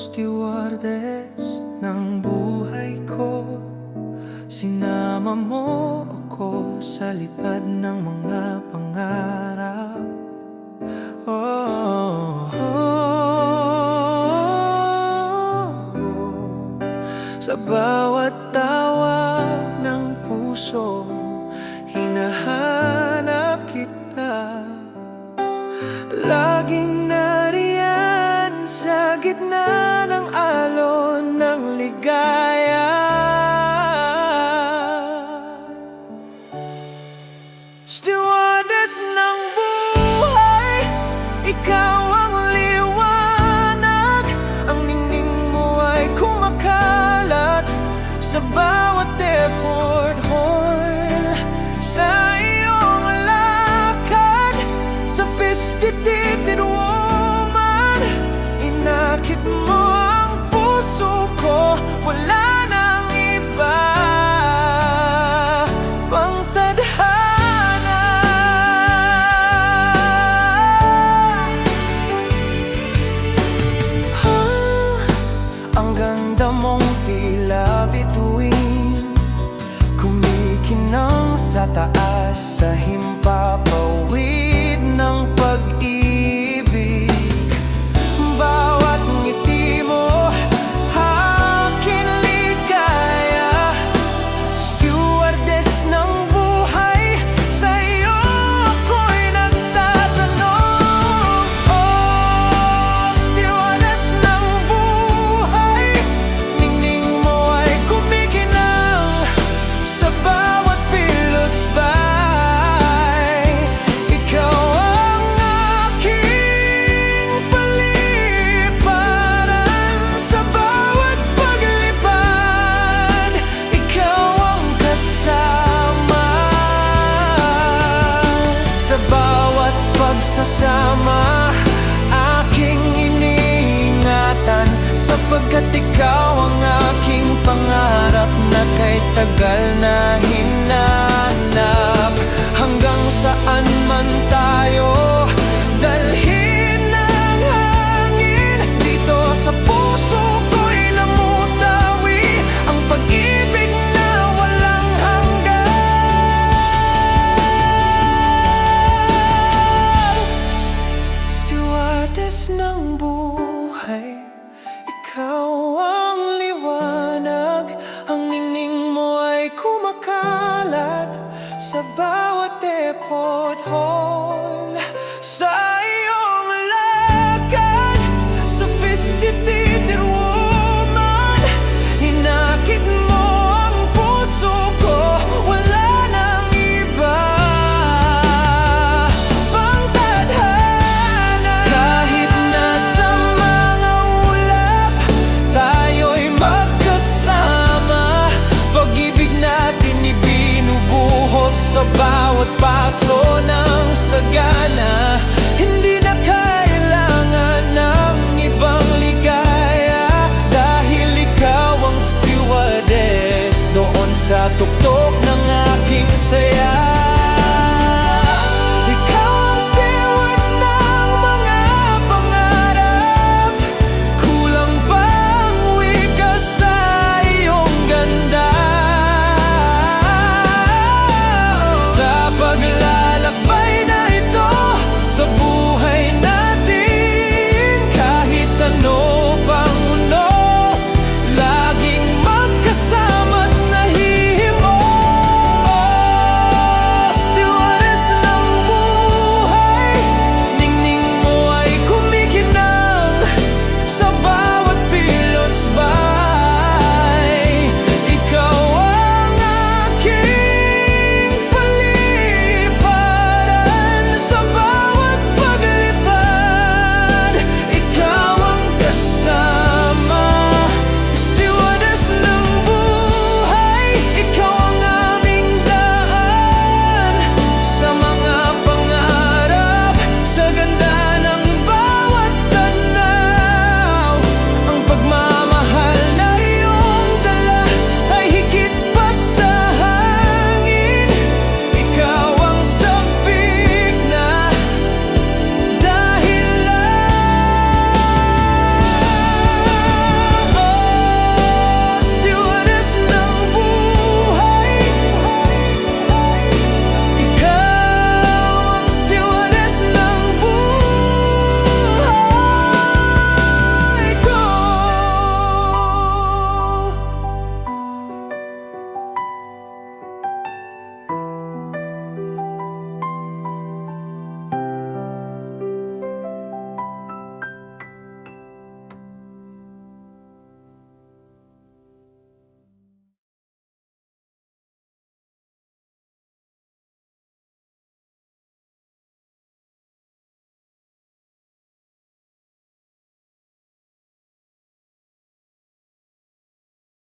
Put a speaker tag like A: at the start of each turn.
A: Stewardess ng buhay ko, sinama mo ako sa lipad ng mga pangarap. Oh, sa bawat tawag ng puso, hinahanap kita. Laging nariyan sa gitna ng alon ng ligaya. Stewardess ng buhay, ikaw ang liwanag. Ang ningning mo ay kumakalat sa bawat airport hall. Sa iyong lakad, sophisticated woman, inakit mo ang puso ko. Wala nang iba pang tadhana. Ang ganda mong tila bituin, kumikinang sa taas sa himpapawid ng pag-ibig. Bawat ngiti mo, aking ligaya. Stewardess ng buhay, sa iyo ako'y nagtatanong. Oh, stewardess ng buhay, ningning mo ay kumikinang sa bawat pilot's bay. Ikaw ang aking paliparan sa bawat paglipad. Ikaw ang kasama sa bawat pagsasama.